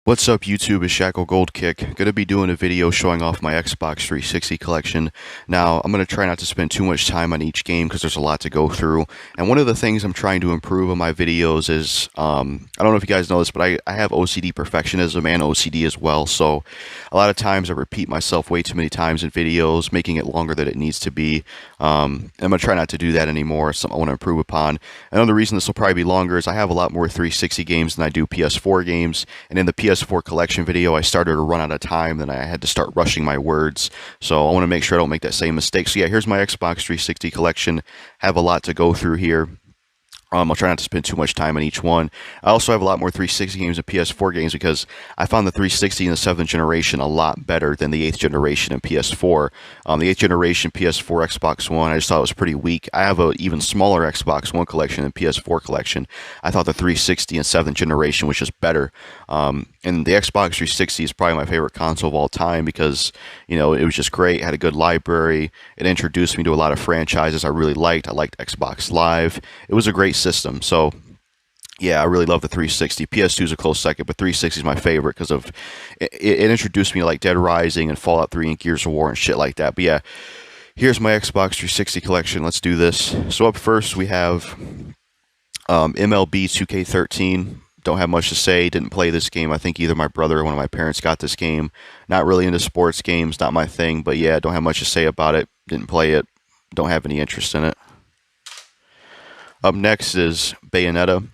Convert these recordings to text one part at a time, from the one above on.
What's up YouTube, it's JackalGoldKick. Gonna be doing a video showing off my Xbox 360 collection. Now, I'm gonna try not to spend too much time on each game because there's a lot to go through. And one of the things I'm trying to improve on my videos is, I don't know if you guys know this, but I have OCD perfectionism and OCD as well. So a lot of times I repeat myself way too many times in videos, making it longer than it needs to be. I'm gonna try not to do that anymore. It's something I want to improve upon. Another reason this will probably be longer is I have a lot more 360 games than I do PS4 games. And in the PS4 collection video, I started to run out of time, then I had to start rushing my words. So I want to make sure I don't make that same mistake. So yeah, here's my Xbox 360 collection. Have a lot to go through here. I'll try not to spend too much time on each one. I also have a lot more 360 games and PS4 games because I found the 360 in the 7th generation a lot better than the 8th generation in PS4. The 8th generation PS4, Xbox One, I just thought it was pretty weak. I have an even smaller Xbox One collection than PS4 collection. I thought the 360 and 7th generation was just better. And the Xbox 360 is probably my favorite console of all time because, you know, it was just great. It had a good library. It introduced me to a lot of franchises I really liked. I liked Xbox Live. It was a great system. So yeah, I really love the 360. PS2 is a close second, but 360 is my favorite because of it introduced me to like Dead Rising and Fallout 3 and Gears of War and shit like that. But yeah, here's my Xbox 360 collection. Let's do this. So up first we have MLB 2K13. Don't have much to say. Didn't play this game. I think either my brother or one of my parents got this game. Not really into sports games. Not my thing. But yeah, don't have much to say about it. Didn't play it. Don't have any interest in it. Up next is Bayonetta.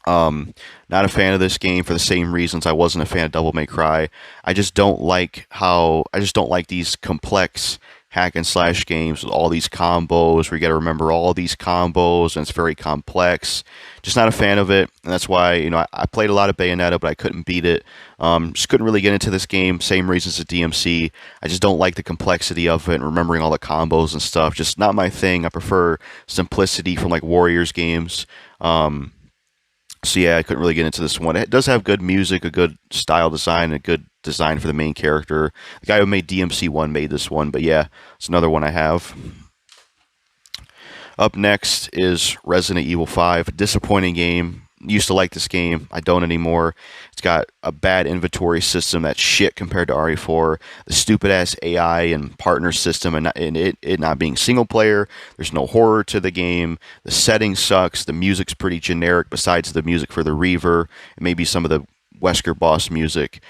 Not a fan of this game for the same reasons I wasn't a fan of Devil May Cry. I just don't like these complex hack and slash games with all these combos where you got to remember all these combos and it's very complex. Just not a fan of it, and that's why, you know, I played a lot of Bayonetta, but I couldn't beat it. Just couldn't really get into this game. Same reasons as DMC. I just don't like the complexity of it and remembering all the combos and stuff. Just not my thing. I prefer simplicity from like Warriors games. So yeah, I couldn't really get into this one. It does have good music, a good style design, a good design for the main character. The guy who made DMC 1 made this one, but yeah, it's another one I have. Up next is Resident Evil 5. Disappointing game. Used to like this game. I don't anymore. It's got a bad inventory system that's shit compared to RE4. The stupid-ass AI and partner system and it not being single player. There's no horror to the game. The setting sucks. The music's pretty generic besides the music for the Reaver and maybe some of the Wesker Boss music.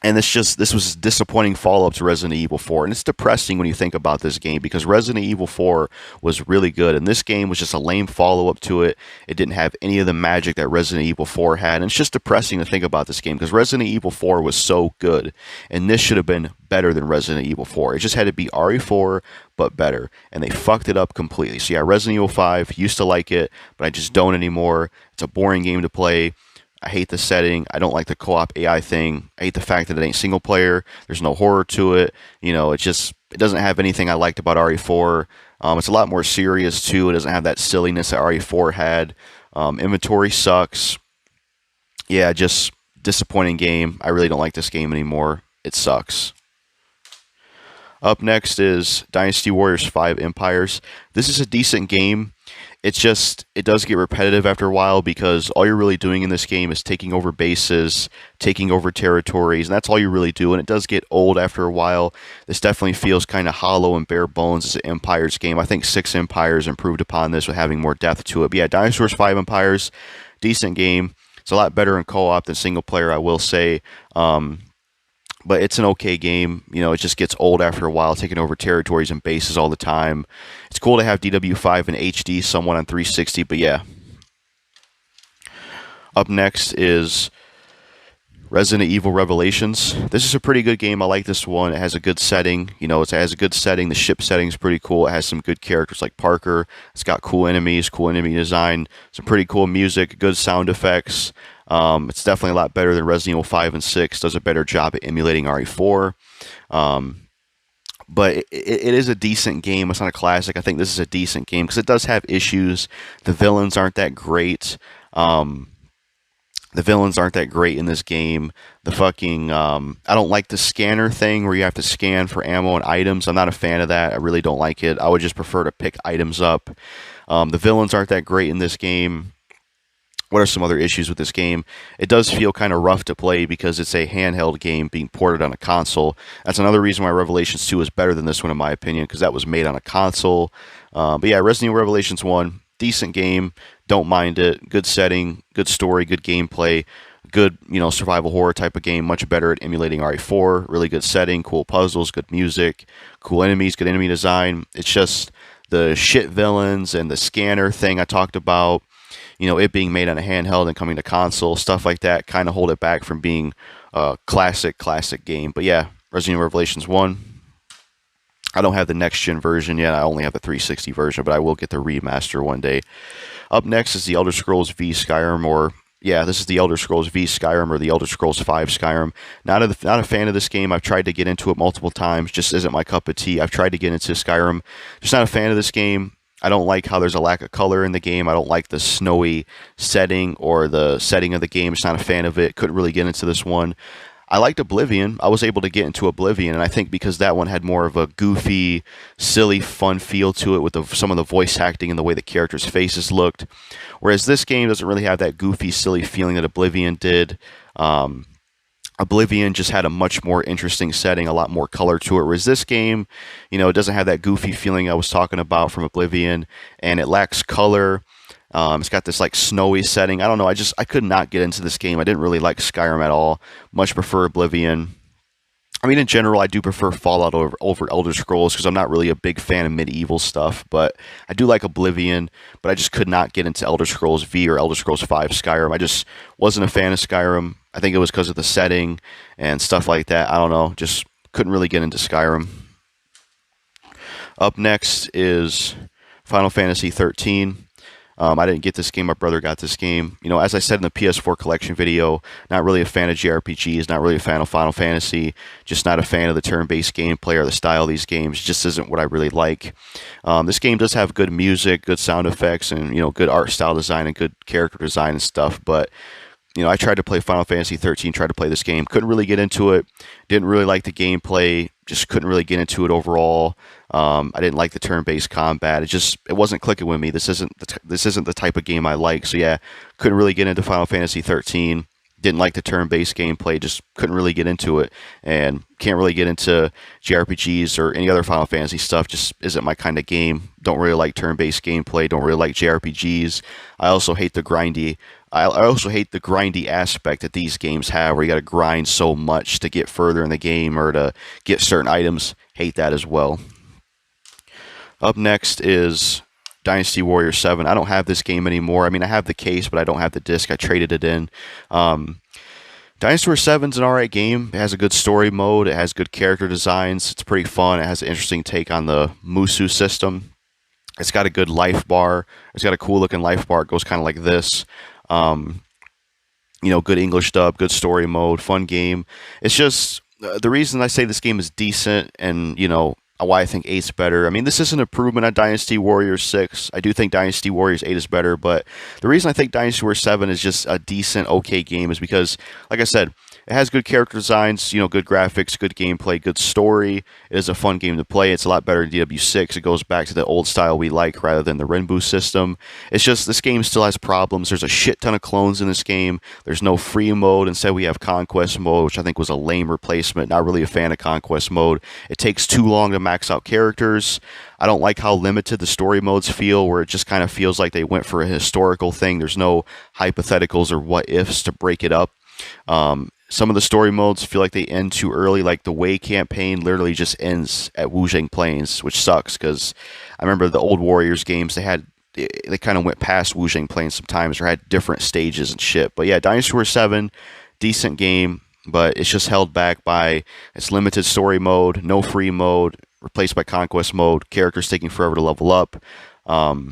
And this was a disappointing follow-up to Resident Evil 4. And it's depressing when you think about this game because Resident Evil 4 was really good. And this game was just a lame follow-up to it. It didn't have any of the magic that Resident Evil 4 had. And it's just depressing to think about this game because Resident Evil 4 was so good. And this should have been better than Resident Evil 4. It just had to be RE4, but better. And they fucked it up completely. So yeah, Resident Evil 5, used to like it, but I just don't anymore. It's a boring game to play. I hate the setting. I don't like the co-op AI thing. I hate the fact that it ain't single player. There's no horror to it. You know, it doesn't have anything I liked about RE4. It's a lot more serious too. It doesn't have that silliness that RE4 had. Inventory sucks. Yeah, just disappointing game. I really don't like this game anymore. It sucks. Up next is Dynasty Warriors 5 Empires. This is a decent game. It does get repetitive after a while because all you're really doing in this game is taking over bases, taking over territories, and that's all you really do. And it does get old after a while. This definitely feels kind of hollow and bare bones as an Empires game. I think 6 Empires improved upon this with having more depth to it. But yeah, Dynasty Warriors 5 Empires, decent game. It's a lot better in co-op than single player, I will say. But it's an okay game. You know, it just gets old after a while, taking over territories and bases all the time. It's cool to have DW5 in HD somewhat on 360, but yeah. Up next is Resident Evil Revelations. This is a pretty good game. I like this one. It has a good setting. You know, it has a good setting. The ship setting is pretty cool. It has some good characters like Parker. It's got cool enemies, cool enemy design, some pretty cool music, good sound effects. It's definitely a lot better than Resident Evil 5 and 6. Does a better job at emulating RE4. But it is a decent game. It's not a classic. I think this is a decent game because it does have issues. The villains aren't that great. The villains aren't that great in this game. The fucking, I don't like the scanner thing where you have to scan for ammo and items. I'm not a fan of that. I really don't like it. I would just prefer to pick items up. The villains aren't that great in this game. What are some other issues with this game? It does feel kind of rough to play because it's a handheld game being ported on a console. That's another reason why Revelations 2 is better than this one, in my opinion, because that was made on a console. But yeah, Resident Evil Revelations 1, decent game. Don't mind it. Good setting, good story, good gameplay. Good, survival horror type of game. Much better at emulating RE4. Really good setting, cool puzzles, good music, cool enemies, good enemy design. It's just the shit villains and the scanner thing I talked about, it being made on a handheld and coming to console, stuff like that kind of hold it back from being a classic game. But yeah, Resident Evil Revelations 1. I don't have the next gen version yet. I only have the 360 version, but I will get the remaster one day. Up next is the Elder Scrolls V Skyrim, or yeah, this is the Elder Scrolls V Skyrim or the Elder Scrolls V Skyrim. Not a fan of this game. I've tried to get into it multiple times. Just isn't my cup of tea. I've tried to get into Skyrim. Just not a fan of this game. I don't like how there's a lack of color in the game. I don't like the snowy setting or the setting of the game. Just not a fan of it. Couldn't really get into this one. I liked Oblivion. I was able to get into Oblivion, and I think because that one had more of a goofy, silly, fun feel to it with some of the voice acting and the way the characters' faces looked. Whereas this game doesn't really have that goofy, silly feeling that Oblivion did. Oblivion just had a much more interesting setting, a lot more color to it. Whereas this game, it doesn't have that goofy feeling I was talking about from Oblivion, and it lacks color. It's got this like snowy setting. I don't know. I could not get into this game. I didn't really like Skyrim at all. Much prefer Oblivion. I mean, in general, I do prefer Fallout over Elder Scrolls because I'm not really a big fan of medieval stuff. But I do like Oblivion. But I just could not get into Elder Scrolls V or Elder Scrolls V Skyrim. I just wasn't a fan of Skyrim. I think it was because of the setting and stuff like that. I don't know. Just couldn't really get into Skyrim. Up next is Final Fantasy 13. I didn't get this game. My brother got this game. As I said in the PS4 collection video, not really a fan of JRPGs, not really a fan of Final Fantasy, just not a fan of the turn-based gameplay or the style of these games. It just isn't what I really like. This game does have good music, good sound effects, and, good art style design and good character design and stuff, but I tried to play Final Fantasy 13, tried to play this game, couldn't really get into it, didn't really like the gameplay, just couldn't really get into it overall. I didn't like the turn-based combat. It wasn't clicking with me. This isn't the type of game I like. So yeah, couldn't really get into Final Fantasy 13. Didn't like the turn-based gameplay. Just couldn't really get into it, and can't really get into JRPGs or any other Final Fantasy stuff. Just isn't my kind of game. Don't really like turn-based gameplay. Don't really like JRPGs. I also hate the grindy. I also hate the grindy aspect that these games have, where you got to grind so much to get further in the game or to get certain items. Hate that as well. Up next is Dynasty Warriors 7. I don't have this game anymore. I mean, I have the case, but I don't have the disc. I traded it in. Dynasty Warriors 7 is an alright game. It has a good story mode. It has good character designs. It's pretty fun. It has an interesting take on the Musu system. It's got a good life bar. It's got a cool looking life bar. It goes kind of like this. Good English dub, good story mode, fun game. It's just, the reason I say this game is decent and, why I think 8's better. I mean, this is an improvement on Dynasty Warriors 6. I do think Dynasty Warriors 8 is better, but the reason I think Dynasty Warriors 7 is just a decent, okay game is because, like I said, it has good character designs, good graphics, good gameplay, good story. It is a fun game to play. It's a lot better than DW6. It goes back to the old style we like rather than the Renbu system. It's just this game still has problems. There's a shit ton of clones in this game. There's no free mode. Instead, we have Conquest mode, which I think was a lame replacement. Not really a fan of Conquest mode. It takes too long to max out characters. I don't like how limited the story modes feel, where it just kind of feels like they went for a historical thing. There's no hypotheticals or what-ifs to break it up. Some of the story modes feel like they end too early, like the Wei campaign literally just ends at Wuzhang Plains, which sucks because I remember the old Warriors games, they kind of went past Wuzhang Plains sometimes or had different stages and shit. But yeah, Dynasty Warriors 7, decent game, but it's just held back by its limited story mode, no free mode, replaced by Conquest mode, characters taking forever to level up, a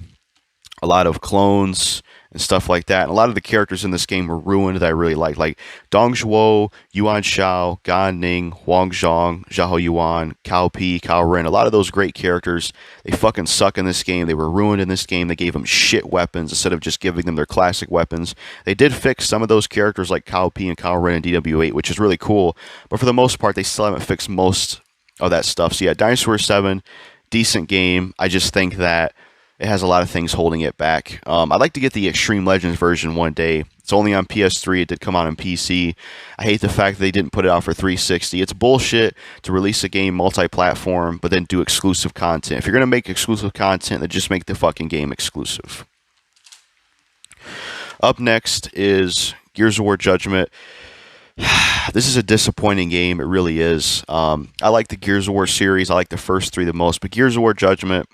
lot of clones and stuff like that. And a lot of the characters in this game were ruined that I really liked, like Dong Zhuo, Yuan Shao, Gan Ning, Huang Zhong, Zhao Yuan, Cao Pi, Cao Ren. A lot of those great characters, they fucking suck in this game. They were ruined in this game. They gave them shit weapons instead of just giving them their classic weapons. They did fix some of those characters like Cao Pi and Cao Ren in DW8, which is really cool. But for the most part, they still haven't fixed most of that stuff. So yeah, Dynasty Warriors 7, decent game. I just think that it has a lot of things holding it back. I'd like to get the Extreme Legends version one day. It's only on PS3. It did come out on PC. I hate the fact that they didn't put it out for 360. It's bullshit to release a game multi-platform, but then do exclusive content. If you're going to make exclusive content, then just make the fucking game exclusive. Up next is Gears of War Judgment. This is a disappointing game. It really is. I like the Gears of War series. I like the first three the most, but Gears of War Judgment,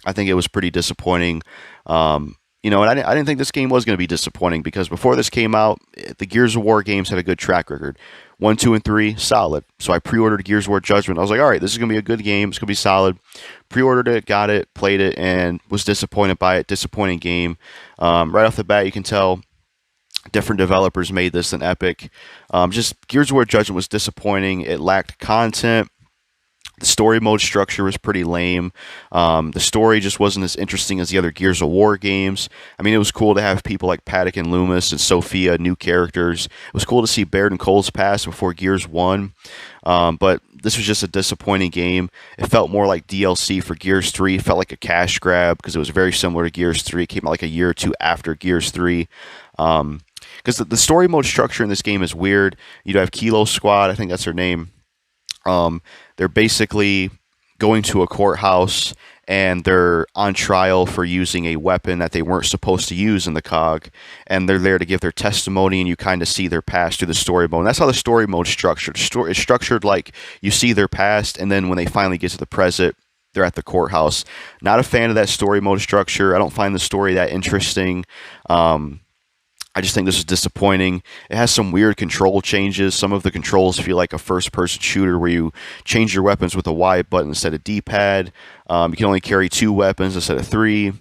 I think it was pretty disappointing. You know, and I didn't think this game was going to be disappointing because before this came out, the Gears of War games had a good track record. 1, 2, and 3, solid. So I pre-ordered Gears of War Judgment. I was like, all right, this is going to be a good game. It's going to be solid. Pre-ordered it, got it, played it, and was disappointed by it. Disappointing game. Right off the bat, you can tell different developers made this than Epic. Just Gears of War Judgment was disappointing. It lacked content. The story mode structure was pretty lame. The story just wasn't as interesting as the other Gears of War games. I mean, it was cool to have people like Paddock and Loomis and Sophia, new characters. It was cool to see Baird and Cole's past before Gears 1. But this was just a disappointing game. It felt more like DLC for Gears 3. It felt like a cash grab because it was very similar to Gears 3. It came out like a year or two after Gears 3. Because the story mode structure in this game is weird. You have Kilo Squad, I think that's their name. They're basically going to a courthouse and they're on trial for using a weapon that they weren't supposed to use in the COG, and they're there to give their testimony, and you kind of see their past through the story mode. And that's how the story mode's structured. It's structured like you see their past, and then when they finally get to the present, they're at the courthouse. Not a fan of that story mode structure. I don't find the story that interesting. I just think this is disappointing. It has some weird control changes. Some of the controls feel like a first-person shooter where you change your weapons with a Y button instead of D-pad. You can only carry 2 weapons instead of 3.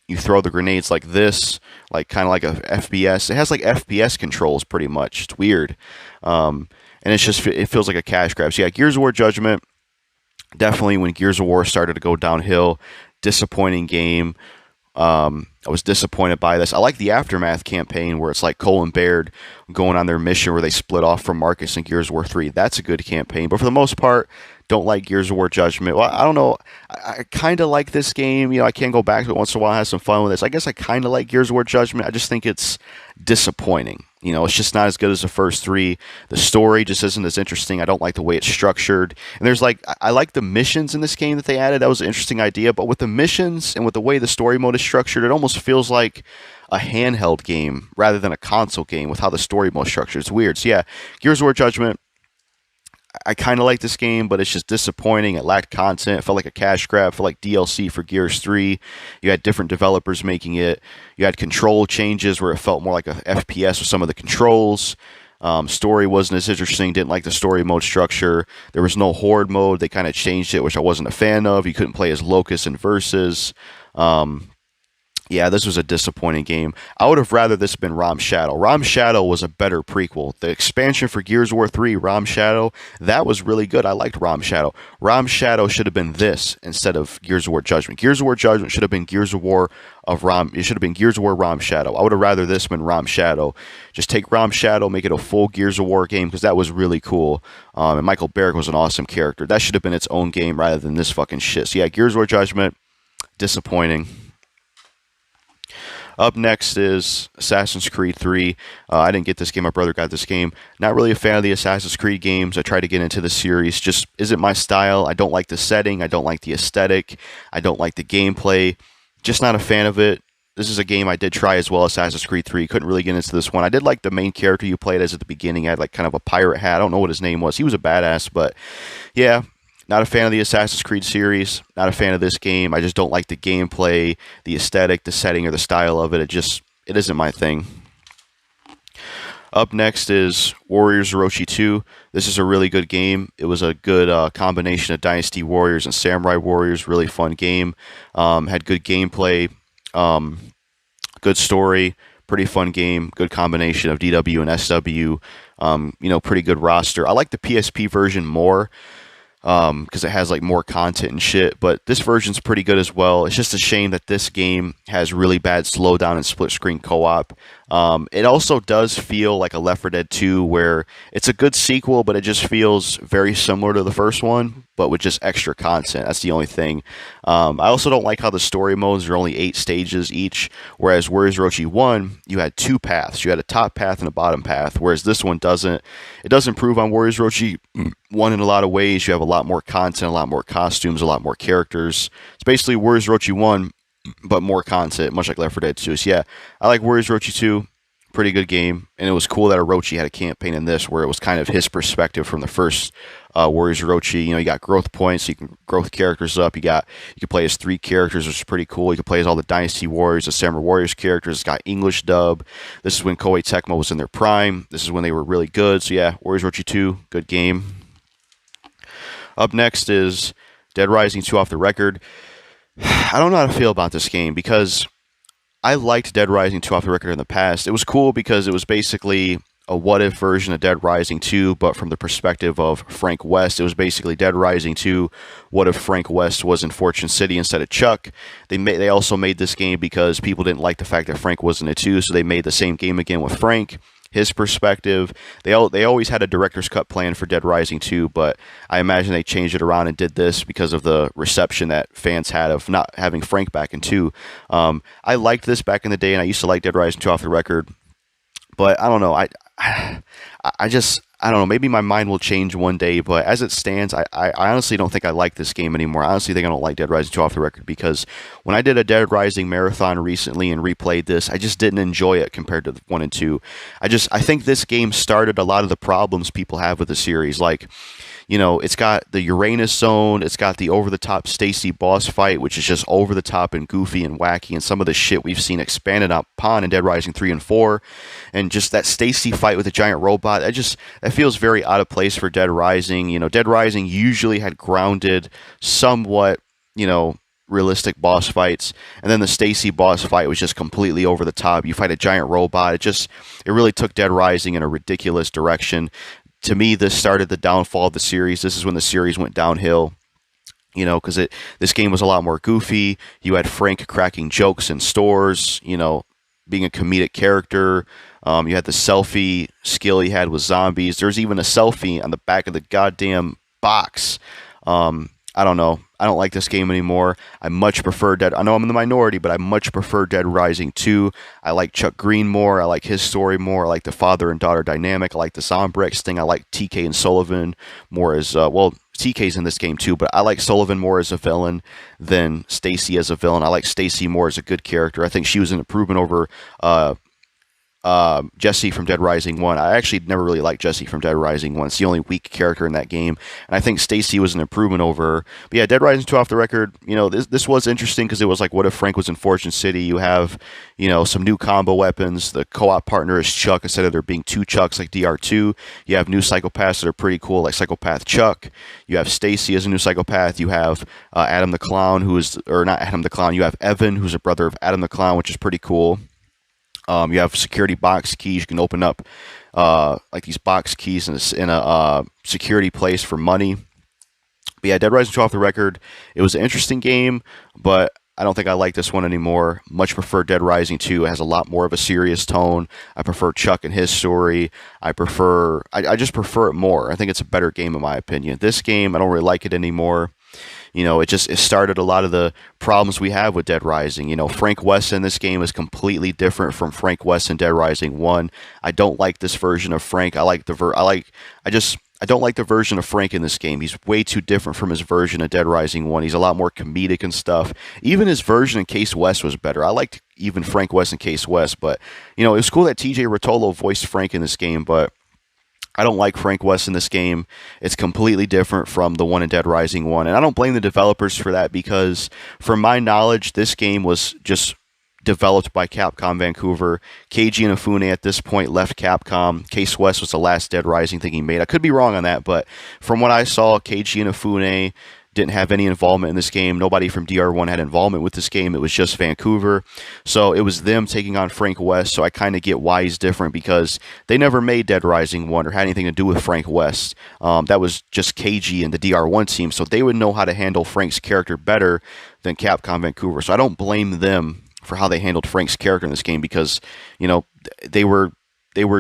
You throw the grenades like this, like kind of like a FPS. It has like FPS controls pretty much. It's weird. And it feels like a cash grab. So yeah, Gears of War Judgment, definitely when Gears of War started to go downhill, disappointing game. I was disappointed by this. I like the Aftermath campaign where it's like Cole and Baird going on their mission where they split off from Marcus in Gears of War 3. That's a good campaign. But for the most part, don't like Gears of War Judgment. Well, I don't know. I kind of like this game. You know, I can go back to it once in a while and have some fun with this. I guess I kind of like Gears of War Judgment. I just think it's disappointing. You know, it's just not as good as the first 3. The story just isn't as interesting. I don't like the way it's structured. And there's like, I like the missions in this game that they added. That was an interesting idea. But with the missions and with the way the story mode is structured, it almost feels like a handheld game rather than a console game with how the story mode is structured. It's weird. So yeah, Gears of War Judgment, I kind of like this game, but it's just disappointing. It lacked content. It felt like a cash grab. It felt like DLC for Gears 3. You had different developers making it. You had control changes where it felt more like a FPS with some of the controls. Story wasn't as interesting. Didn't like the story mode structure. There was no horde mode. They kind of changed it, which I wasn't a fan of. You couldn't play as Locust and Versus. Yeah, this was a disappointing game. I would have rather this been Rom Shadow. Rom Shadow was a better prequel. The expansion for Gears of War 3, Rom Shadow, that was really good. I liked Rom Shadow. Rom Shadow should have been this instead of Gears of War Judgment. Gears of War Judgment should have been Gears of War of Rom. It should have been Gears of War Rom Shadow. I would have rather this been Rom Shadow. Just take Rom Shadow, make it a full Gears of War game because that was really cool. And Michael Barrick was an awesome character. That should have been its own game rather than this fucking shit. So yeah, Gears of War Judgment, disappointing. Up next is Assassin's Creed 3. I didn't get this game. My brother got this game. Not really a fan of the Assassin's Creed games. I tried to get into the series. Just isn't my style. I don't like the setting. I don't like the aesthetic. I don't like the gameplay. Just not a fan of it. This is a game I did try as well, Assassin's Creed 3. Couldn't really get into this one. I did like the main character you played as at the beginning. He had like kind of a pirate hat. I don't know what his name was. He was a badass, but yeah. Not a fan of the Assassin's Creed series. Not a fan of this game. I just don't like the gameplay, the aesthetic, the setting, or the style of it. It isn't my thing. Up next is Warriors Orochi 2. This is a really good game. It was a good combination of Dynasty Warriors and Samurai Warriors. Really fun game. Had good gameplay, good story, pretty fun game. Good combination of DW and SW. You know, pretty good roster. I like the PSP version more. Because it has like more content and shit, but this version's pretty good as well. It's just a shame that this game has really bad slowdown and split screen co-op. It also does feel like a Left 4 Dead 2 where it's a good sequel, but it just feels very similar to the first one, but with just extra content. That's the only thing. I also don't like how the story modes are only 8 stages each, whereas Warriors Orochi 1, you had 2 paths. You had a top path and a bottom path, whereas this one doesn't. It does improve on Warriors Orochi 1 in a lot of ways. You have a lot more content, a lot more costumes, a lot more characters. It's basically Warriors Orochi 1, but more content, much like Left 4 Dead 2. So yeah, I like Warriors Orochi 2. Pretty good game, and it was cool that Orochi had a campaign in this where it was kind of his perspective from the first Warriors Orochi. You know, you got growth points, so you can growth characters up. You can play as 3 characters, which is pretty cool. You can play as all the Dynasty Warriors, the Samurai Warriors characters. It's got English dub. This is when Koei Tecmo was in their prime. This is when they were really good. So yeah, Warriors Orochi 2, good game. Up next is Dead Rising 2 off the record. I don't know how to feel about this game because I liked Dead Rising 2 off the record in the past. It was cool because it was basically a what-if version of Dead Rising 2, but from the perspective of Frank West. It was basically Dead Rising 2, what if Frank West was in Fortune City instead of Chuck. They also made this game because people didn't like the fact that Frank wasn't it too, so they made the same game again with Frank. His perspective. They always had a director's cut plan for Dead Rising 2, but I imagine they changed it around and did this because of the reception that fans had of not having Frank back in 2. I liked this back in the day, and I used to like Dead Rising 2 off the record, but I don't know. I don't know. Maybe my mind will change one day, but as it stands, I honestly don't think I like this game anymore. I honestly think I don't like Dead Rising 2 off the record because when I did a Dead Rising marathon recently and replayed this, I just didn't enjoy it compared to 1 and 2. I think this game started a lot of the problems people have with the series. Like, you know, it's got the Uranus zone, it's got the over-the-top Stacy boss fight, which is just over-the-top and goofy and wacky, and some of the shit we've seen expanded upon in Dead Rising 3 and 4, and just that Stacy fight with the giant robot, that feels very out of place for Dead Rising. You know, Dead Rising usually had grounded, somewhat, you know, realistic boss fights, and then the Stacy boss fight was just completely over the top. You fight a giant robot. It really took Dead Rising in a ridiculous direction. To me, this started the downfall of the series. This is when the series went downhill, you know, because this game was a lot more goofy. You had Frank cracking jokes in stores, you know, being a comedic character. You had the selfie skill he had with zombies. There's even a selfie on the back of the goddamn box. I don't know. I don't like this game anymore. I much prefer I know I'm in the minority, but I much prefer Dead Rising 2. I like Chuck Green more. I like his story more. I like the father and daughter dynamic. I like the Zombrex thing. I like TK and Sullivan more as, well, TK's in this game too, but I like Sullivan more as a villain than Stacy as a villain. I like Stacy more as a good character. I think she was an improvement over Jesse from Dead Rising 1. I actually never really liked Jesse from Dead Rising 1. It's the only weak character in that game, and I think Stacy was an improvement over her. But yeah, Dead Rising 2 off the record, you know, this was interesting because it was like, what if Frank was in Fortune City? You have, you know, some new combo weapons. The co-op partner is Chuck instead of there being 2 Chucks like DR2. You have new psychopaths that are pretty cool, like Psychopath Chuck. You have Stacy as a new psychopath. You have Adam the Clown, or not Adam the Clown. You have Evan, who's a brother of Adam the Clown, which is pretty cool. You have security box keys. You can open up like these box keys in a security place for money. But yeah, Dead Rising 2 off the record. It was an interesting game, but I don't think I like this one anymore. Much prefer Dead Rising 2. It has a lot more of a serious tone. I prefer Chuck and his story. I just prefer it more. I think it's a better game in my opinion. This game, I don't really like it anymore. You know, it started a lot of the problems we have with Dead Rising. You know, Frank West in this game is completely different from Frank West in Dead Rising 1. I don't like this version of Frank. I don't like the version of Frank in this game. He's way too different from his version of Dead Rising 1. He's a lot more comedic and stuff. Even his version in Case West was better. I liked even Frank West in Case West, but, you know, it was cool that TJ Rotolo voiced Frank in this game, but I don't like Frank West in this game. It's completely different from the one in Dead Rising 1. And I don't blame the developers for that because, from my knowledge, this game was just developed by Capcom Vancouver. Keiji Inafune at this point left Capcom. Case West was the last Dead Rising thing he made. I could be wrong on that, but from what I saw, Keiji Inafune didn't have any involvement in this game. Nobody from DR1 had involvement with this game. It was just Vancouver. So it was them taking on Frank West. So I kind of get why he's different because they never made Dead Rising 1 or had anything to do with Frank West. That was just KG and the DR1 team. So they would know how to handle Frank's character better than Capcom Vancouver. So I don't blame them for how they handled Frank's character in this game because, you know, they were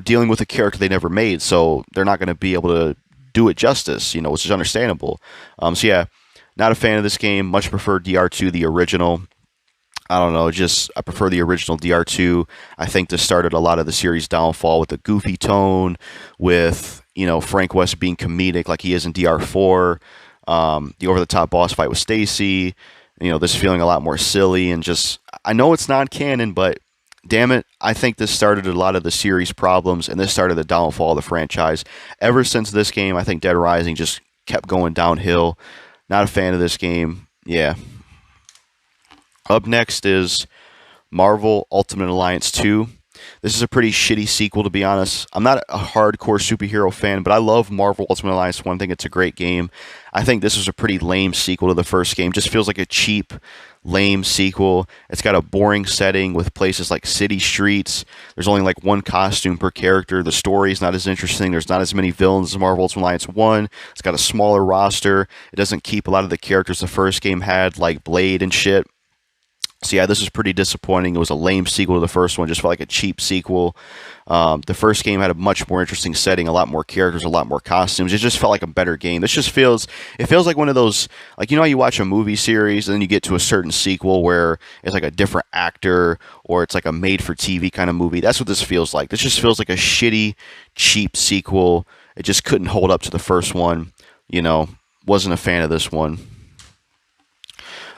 dealing with a character they never made, so they're not going to be able to do it justice, which is understandable. So yeah, not a fan of this game. Much prefer DR2, the original. I don't know, just I prefer the original DR2. I think this started a lot of the series' downfall with the goofy tone, with Frank West being comedic like he is in DR4, the over-the-top boss fight with Stacy. This feeling a lot more silly and just I know it's non-canon, but damn it, I think this started a lot of the series problems, and this started the downfall of the franchise. Ever since this game, I think Dead Rising just kept going downhill. Not a fan of this game. Yeah. Up next is Marvel Ultimate Alliance 2. This is a pretty shitty sequel, to be honest. I'm not a hardcore superhero fan, but I love Marvel Ultimate Alliance 1. I think it's a great game. I think this was a pretty lame sequel to the first game. Just feels like a cheap, lame sequel. It's got a boring setting with places like city streets. There's only like one costume per character. The story's not as interesting. There's not as many villains as Marvel Ultimate Alliance 1. It's got a smaller roster. It doesn't keep a lot of the characters the first game had, like Blade and shit. So yeah, this is pretty disappointing. It was a lame sequel to the first one. Just felt like a cheap sequel. The first game had a much more interesting setting, a lot more characters, a lot more costumes. It just felt like a better game. This just feels like one of those, like, how you watch a movie series and then you get to a certain sequel where it's like a different actor or it's like a made-for-TV kind of movie. That's what this feels like. This just feels like a shitty, cheap sequel. It just couldn't hold up to the first one. Wasn't a fan of this one.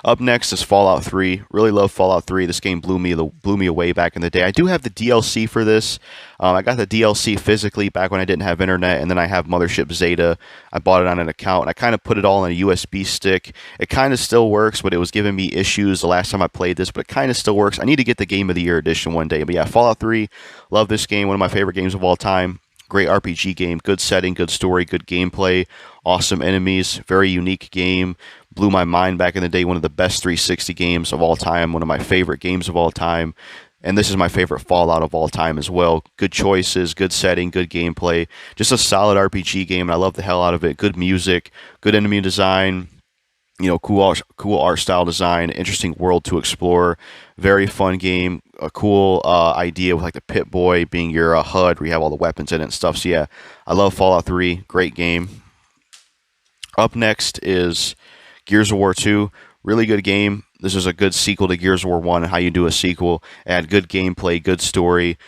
Up next is Fallout 3. Really love Fallout 3. This game blew me away back in the day. I do have the DLC for this. I got the DLC physically back when I didn't have internet, and then I have Mothership Zeta. I bought it on an account, and I kind of put it all on a USB stick. It kind of still works, but it was giving me issues the last time I played this, but it kind of still works. I need to get the Game of the Year edition one day. But yeah, Fallout 3, love this game. One of my favorite games of all time. Great RPG game, good setting, good story, good gameplay, awesome enemies, very unique game. Blew my mind back in the day. One of the best 360 games of all time. One of my favorite games of all time. And this is my favorite Fallout of all time as well. Good choices, good setting, good gameplay. Just a solid RPG game, and I love the hell out of it. Good music, good enemy design. Cool art style design, interesting world to explore. Very fun game. A cool idea with like the Pit-Boy being your HUD where you have all the weapons in it and stuff. So yeah, I love Fallout 3. Great game. Up next is Gears of War 2. Really good game. This is a good sequel to Gears of War 1 and how you do a sequel. It had good gameplay, good story,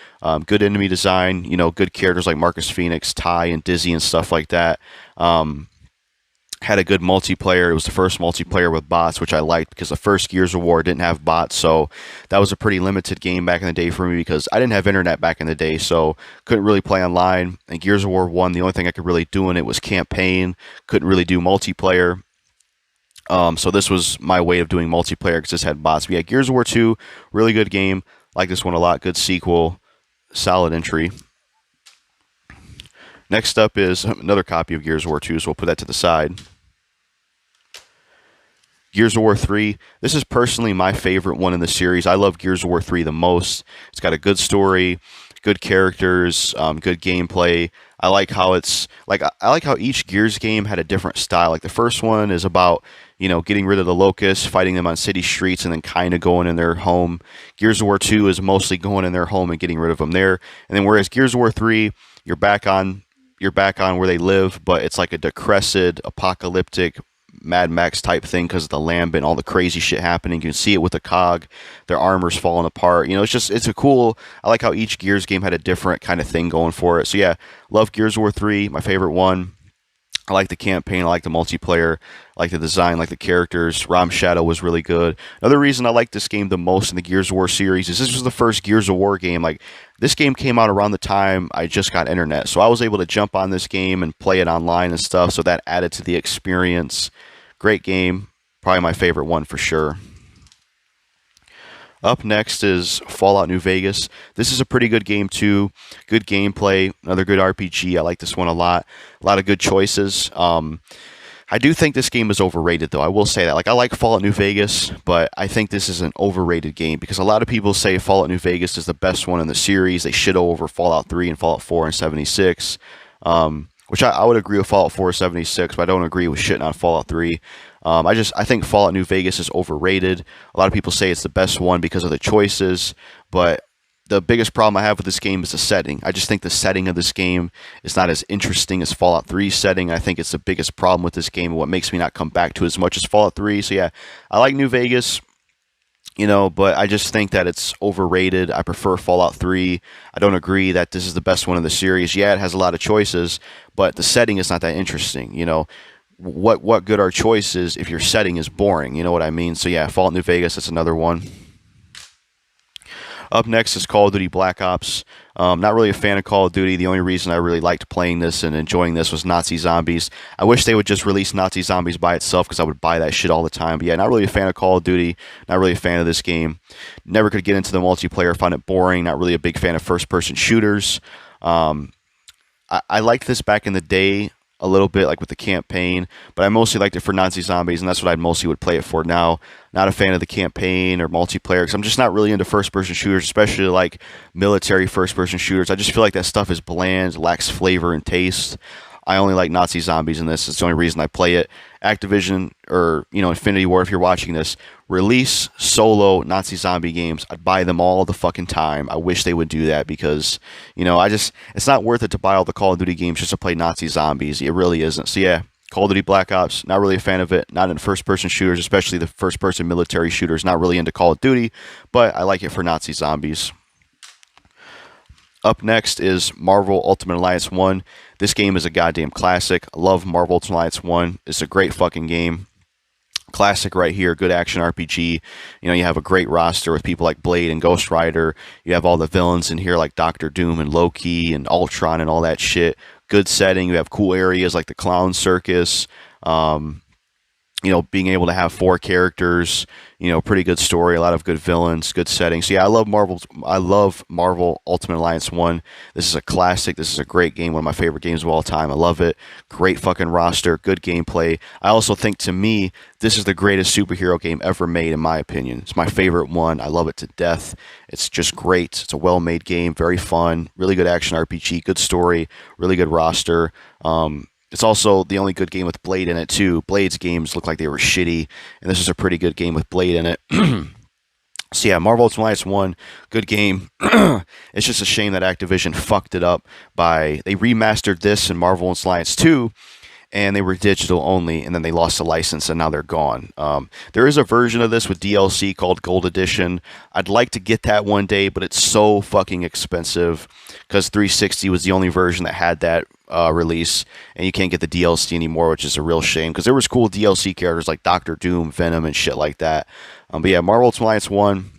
good enemy design, good characters like Marcus Phoenix, Ty, and Dizzy and stuff like that. Had a good multiplayer. It was the first multiplayer with bots, which I liked because the first Gears of War didn't have bots, so that was a pretty limited game back in the day for me because I didn't have internet back in the day, so couldn't really play online. And Gears of War 1, the only thing I could really do in it was campaign. Couldn't really do multiplayer. So this was my way of doing multiplayer because this had bots. But yeah, Gears of War 2, really good game. Like this one a lot. Good sequel. Solid entry. Next up is another copy of Gears of War 2, so we'll put that to the side. Gears of War 3. This is personally my favorite one in the series. I love Gears of War 3 the most. It's got a good story, good characters, good gameplay. I like how it's like I like how each Gears game had a different style. Like the first one is about getting rid of the locusts, fighting them on city streets, and then kind of going in their home. Gears of War 2 is mostly going in their home and getting rid of them there. And then whereas Gears of War 3, you're back on where they live, but it's like a decrepit, apocalyptic Mad Max type thing because of the Lambent, all the crazy shit happening. You can see it with the COG, their armor's falling apart. It's a cool. I like how each Gears game had a different kind of thing going for it. So yeah, love Gears of War 3, my favorite one. I like the campaign, I like the multiplayer, I like the design, I like the characters. Ram Shadow was really good. Another reason I like this game the most in the Gears of War series is this was the first Gears of War game. Like, this game came out around the time I just got internet, so I was able to jump on this game and play it online and stuff, so that added to the experience. Great game, probably my favorite one for sure. Up next is Fallout New Vegas. This is a pretty good game too. Good gameplay, another good RPG. I like this one a lot. A lot of good choices. I do think this game is overrated though. I will say that. Like, I like Fallout New Vegas, but I think this is an overrated game because a lot of people say Fallout New Vegas is the best one in the series. They shit over Fallout 3 and Fallout 4 and 76. Which I would agree with Fallout 4 76, but I don't agree with shitting on Fallout 3. I think Fallout New Vegas is overrated. A lot of people say it's the best one because of the choices, but the biggest problem I have with this game is the setting. I just think the setting of this game is not as interesting as Fallout 3's setting. I think it's the biggest problem with this game and what makes me not come back to as much as Fallout 3. So yeah, I like New Vegas, you know, but I just think that it's overrated. I prefer Fallout 3. I don't agree that this is the best one in the series. Yeah, it has a lot of choices, but the setting is not that interesting, you know. What good are choices if your setting is boring? You know what I mean? So yeah, Fallout New Vegas, that's another one. Up next is Call of Duty Black Ops. Not really a fan of Call of Duty. The only reason I really liked playing this and enjoying this was Nazi Zombies. I wish they would just release Nazi Zombies by itself because I would buy that shit all the time. But yeah, not really a fan of Call of Duty. Not really a fan of this game. Never could get into the multiplayer. Found it boring. Not really a big fan of first-person shooters. I liked this back in the day a little bit, like with the campaign, but I mostly liked it for Nazi Zombies, and that's what I mostly would play it for now. Not a fan of the campaign or multiplayer, because I'm just not really into first-person shooters, especially like military first-person shooters. I just feel like that stuff is bland, lacks flavor and taste. I only like Nazi Zombies in this. It's the only reason I play it. Activision, or, you know, Infinity Ward, if you're watching this, release solo Nazi Zombie games. I'd buy them all the fucking time. I wish they would do that because, you know, it's not worth it to buy all the Call of Duty games just to play Nazi Zombies. It really isn't. So yeah, Call of Duty Black Ops, not really a fan of it. Not in first-person shooters, especially the first-person military shooters. Not really into Call of Duty, but I like it for Nazi Zombies. Up next is Marvel Ultimate Alliance 1. This game is a goddamn classic. I love Marvel Ultimate Alliance 1. It's a great fucking game. Classic right here, good action RPG. You know, you have a great roster with people like Blade and Ghost Rider. You have all the villains in here like Doctor Doom and Loki and Ultron and all that shit. Good setting. You have cool areas like the Clown Circus. You know, being able to have 4 characters, you know, pretty good story, a lot of good villains, good settings. So yeah, I love Marvel Ultimate Alliance 1. This is a classic. This is a great game, one of my favorite games of all time. I love it. Great fucking roster, good gameplay. I also think, to me, this is the greatest superhero game ever made, in my opinion. It's my favorite one. I love it to death. It's just great. It's a well-made game, very fun, really good action RPG, good story, really good roster. It's also the only good game with Blade in it, too. Blade's games look like they were shitty, and this is a pretty good game with Blade in it. So yeah, Marvel Ultimate Alliance 1, good game. It's just a shame that Activision fucked it up they remastered this in Marvel Ultimate Alliance 2, and they were digital only, and then they lost the license, and now they're gone. There is a version of this with DLC called Gold Edition. I'd like to get that one day, but it's so fucking expensive, because 360 was the only version that had that release, and you can't get the DLC anymore, which is a real shame, because there was cool DLC characters like Doctor Doom, Venom, and shit like that. But yeah, Marvel Ultimate Alliance 1,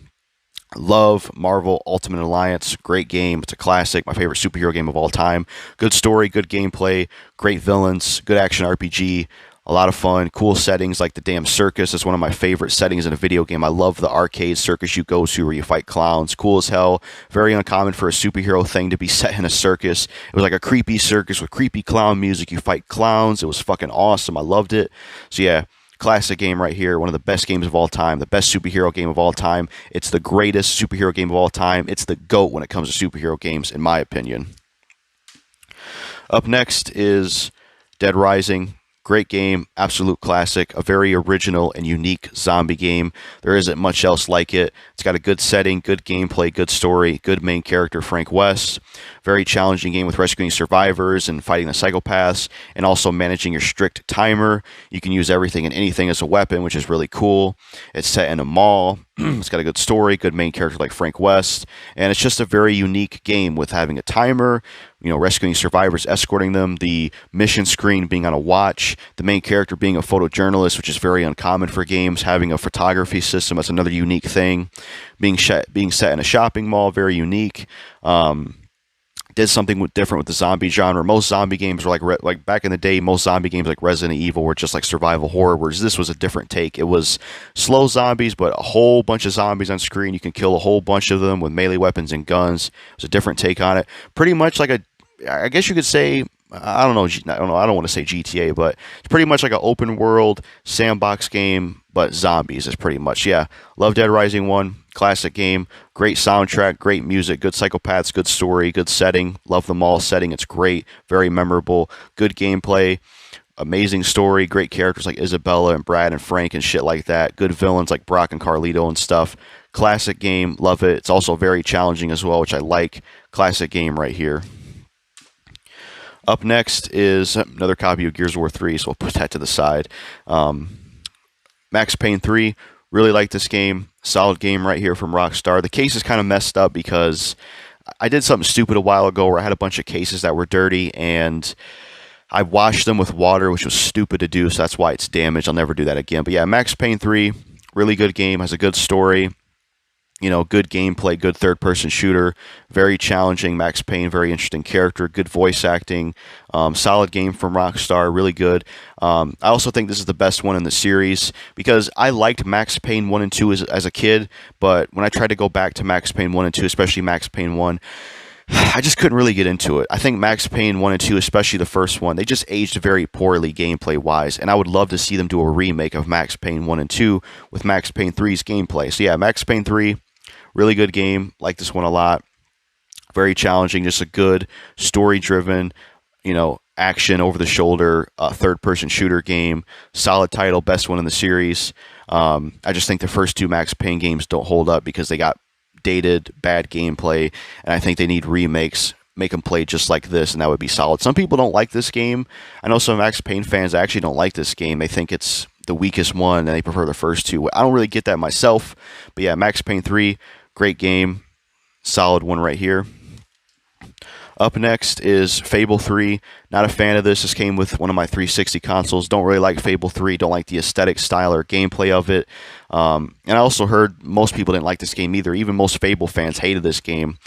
love Marvel Ultimate Alliance. Great game. It's a classic. My favorite superhero game of all time. Good story, good gameplay, great villains, good action RPG. A lot of fun, cool settings like the damn circus. It's one of my favorite settings in a video game. I love the arcade circus you go to where you fight clowns. Cool as hell. Very uncommon for a superhero thing to be set in a circus. It was like a creepy circus with creepy clown music. You fight clowns. It was fucking awesome. I loved it. So yeah, classic game right here. One of the best games of all time. The best superhero game of all time. It's the greatest superhero game of all time. It's the GOAT when it comes to superhero games, in my opinion. Up next is Dead Rising. Great game, absolute classic, a very original and unique zombie game. There isn't much else like it. It's got a good setting, good gameplay, good story, good main character, Frank West. Very challenging game with rescuing survivors and fighting the psychopaths, and also managing your strict timer. You can use everything and anything as a weapon, which is really cool. It's set in a mall. It's got a good story, good main character like Frank West, and it's just a very unique game with having a timer, you know, rescuing survivors, escorting them, the mission screen being on a watch, the main character being a photojournalist, which is very uncommon for games, having a photography system, that's another unique thing, being set in a shopping mall, very unique. Did something different with the zombie genre. Most zombie games were like back in the day, most zombie games like Resident Evil were just like survival horror, whereas this was a different take. It was slow zombies, but a whole bunch of zombies on screen. You can kill a whole bunch of them with melee weapons and guns. It was a different take on it. Pretty much like I guess you could say, I don't know, I don't want to say GTA, but it's pretty much like an open world sandbox game, but zombies is pretty much, yeah. Love Dead Rising 1, classic game, great soundtrack, great music, good psychopaths, good story, good setting. Love the mall setting, it's great, very memorable, good gameplay, amazing story, great characters like Isabella and Brad and Frank and shit like that, good villains like Brock and Carlito and stuff. Classic game, love it. It's also very challenging as well, which I like. Classic game right here. Up next is another copy of Gears of War 3, so we'll put that to the side. Max Payne 3, really like this game. Solid game right here from Rockstar. The case is kind of messed up because I did something stupid a while ago where I had a bunch of cases that were dirty, and I washed them with water, which was stupid to do, so that's why it's damaged. I'll never do that again. But yeah, Max Payne 3, really good game, has a good story. You know, good gameplay, good third-person shooter, very challenging. Max Payne, very interesting character, good voice acting, solid game from Rockstar, really good. I also think this is the best one in the series because I liked Max Payne 1 and 2 as a kid, but when I tried to go back to Max Payne 1 and 2, especially Max Payne 1, I just couldn't really get into it. I think Max Payne 1 and 2, especially the first one, they just aged very poorly gameplay-wise, and I would love to see them do a remake of Max Payne 1 and 2 with Max Payne 3's gameplay. So yeah, Max Payne 3, really good game. Like this one a lot. Very challenging. Just a good story-driven, you know, action over the shoulder, third-person shooter game. Solid title, best one in the series. I just think the first two Max Payne games don't hold up because they got dated, bad gameplay, and I think they need remakes. Make them play just like this, and that would be solid. Some people don't like this game. I know some Max Payne fans actually don't like this game. They think it's the weakest one, and they prefer the first two. I don't really get that myself, but yeah, Max Payne 3, great game, solid one right here. Up next is Fable 3. Not a fan of this. This came with one of my 360 consoles. Don't really like Fable 3. Don't like the aesthetic, style, or gameplay of it. And I also heard most people didn't like this game either. Even most Fable fans hated this game.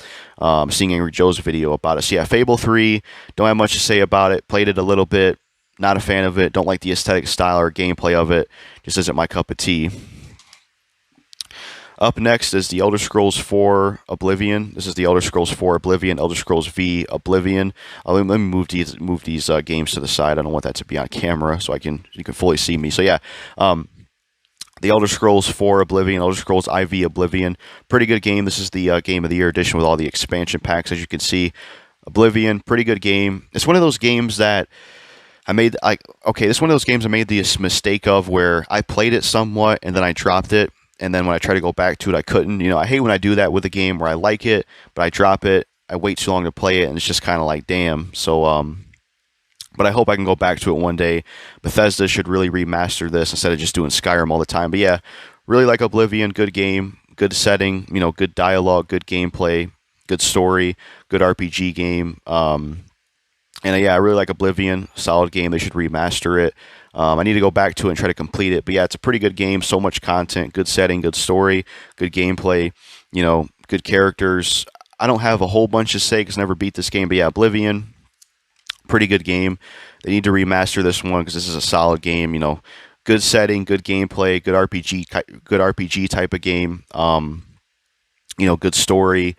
Seeing Angry Joe's video about it. So yeah, Fable 3. Don't have much to say about it. Played it a little bit. Not a fan of it. Don't like the aesthetic, style, or gameplay of it. Just isn't my cup of tea. Up next is the Elder Scrolls 4 Oblivion. This is the Elder Scrolls 4 Oblivion, Elder Scrolls V Oblivion. Let me move these games to the side. I don't want that to be on camera, so you can fully see me. So yeah, the Elder Scrolls 4 Oblivion, Elder Scrolls IV Oblivion. Pretty good game. This is the Game of the Year edition with all the expansion packs, as you can see. Oblivion, pretty good game. It's one of those games that this is one of those games I made the mistake of where I played it somewhat and then I dropped it. And then when I try to go back to it, I couldn't. You know, I hate when I do that with a game where I like it, but I drop it, I wait too long to play it, and it's just kind of like, damn. So, but I hope I can go back to it one day. Bethesda should really remaster this instead of just doing Skyrim all the time. But yeah, really like Oblivion, good game, good setting, you know, good dialogue, good gameplay, good story, good RPG game. And yeah, I really like Oblivion, solid game. They should remaster it. I need to go back to it and try to complete it. But yeah, it's a pretty good game. So much content, good setting, good story, good gameplay, you know, good characters. I don't have a whole bunch to say because I never beat this game. But yeah, Oblivion, pretty good game. They need to remaster this one because this is a solid game. You know, good setting, good gameplay, good RPG type of game. You know, good story,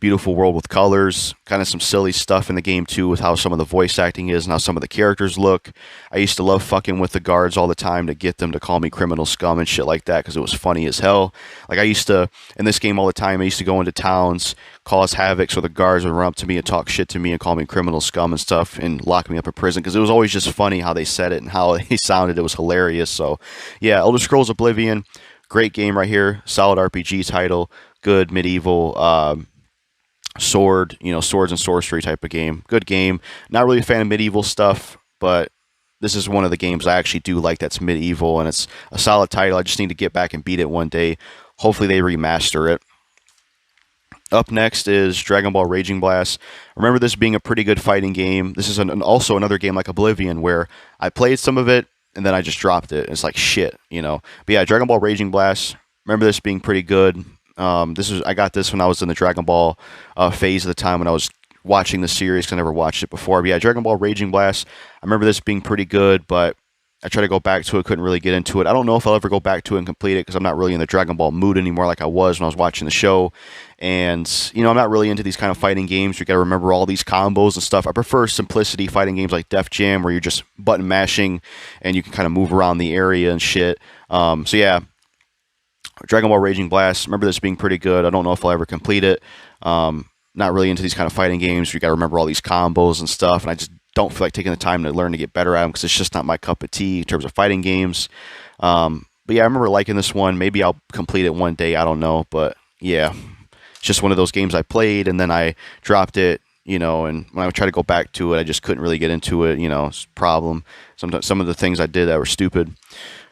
beautiful world with colors, kind of some silly stuff in the game too with how some of the voice acting is and how some of the characters look. I used to love fucking with the guards all the time to get them to call me criminal scum and shit like that because it was funny as hell. Like I used to, in this game all the time, I used to go into towns, cause havoc so the guards would run up to me and talk shit to me and call me criminal scum and stuff and lock me up in prison because it was always just funny how they said it and how they sounded. It was hilarious. So yeah, Elder Scrolls Oblivion, great game right here, solid RPG title. Good medieval sword, you know, swords and sorcery type of game. Good game. Not really a fan of medieval stuff, but this is one of the games I actually do like that's medieval, and it's a solid title. I just need to get back and beat it one day. Hopefully they remaster it. Up next is Dragon Ball Raging Blast. Remember this being a pretty good fighting game. This is also another game like Oblivion where I played some of it, and then I just dropped it. It's like shit, you know. But yeah, Dragon Ball Raging Blast. Remember this being pretty good. I got this when I was in the Dragon Ball phase of the time when I was watching the series because I never watched it before. But yeah, Dragon Ball Raging Blast. I remember this being pretty good, but I tried to go back to it, couldn't really get into it. I don't know if I'll ever go back to it and complete it because I'm not really in the Dragon Ball mood anymore like I was when I was watching the show. And, you know, I'm not really into these kind of fighting games. You got to remember all these combos and stuff. I prefer simplicity fighting games like Def Jam where you're just button mashing and you can kind of move around the area and shit. So yeah. Dragon Ball Raging Blast. Remember this being pretty good. I don't know if I'll ever complete it. Not really into these kind of fighting games. You got to remember all these combos and stuff, and I just don't feel like taking the time to learn to get better at them because it's just not my cup of tea in terms of fighting games. But But yeah, I remember liking this one. Maybe I'll complete it one day. I don't know. But yeah, it's just one of those games I played and then I dropped it, and when I tried to go back to it, I just couldn't really get into it, it's a problem. Sometimes some of the things I did that were stupid.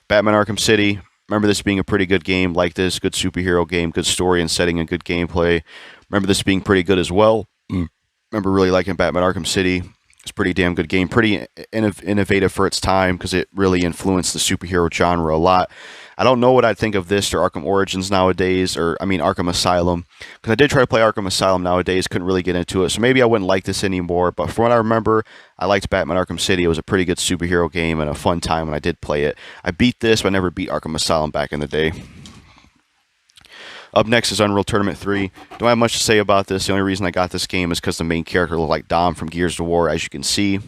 Batman Arkham City. Remember this being a pretty good game, like this, good superhero game, good story and setting and good gameplay. Remember this being pretty good as well. Remember really liking Batman Arkham City. It's a pretty damn good game, pretty innovative for its time because it really influenced the superhero genre a lot. I don't know what I'd think of this or Arkham Origins nowadays, or I mean Arkham Asylum, because I did try to play Arkham Asylum nowadays, couldn't really get into it, so maybe I wouldn't like this anymore, but from what I remember, I liked Batman Arkham City. It was a pretty good superhero game and a fun time when I did play it. I beat this, but I never beat Arkham Asylum back in the day. Up next is Unreal Tournament 3. Don't have much to say about this. The only reason I got this game is because the main character looked like Dom from Gears of War, as you can see.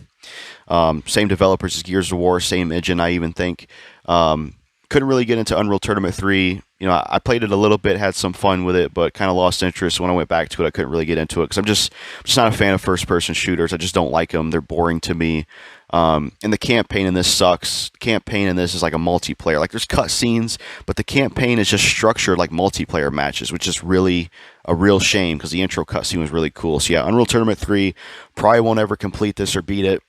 Same developers as Gears of War, same engine, I even think. Couldn't really get into Unreal Tournament 3. I played it a little bit, had some fun with it, but kind of lost interest. When I went back to it, I couldn't really get into it because I'm just not a fan of first-person shooters. I just don't like them. They're boring to me. And the campaign in this sucks. The campaign in this is like a multiplayer. Like, there's cutscenes, but the campaign is just structured like multiplayer matches, which is really a real shame because the intro cutscene was really cool. So yeah, Unreal Tournament 3, probably won't ever complete this or beat it.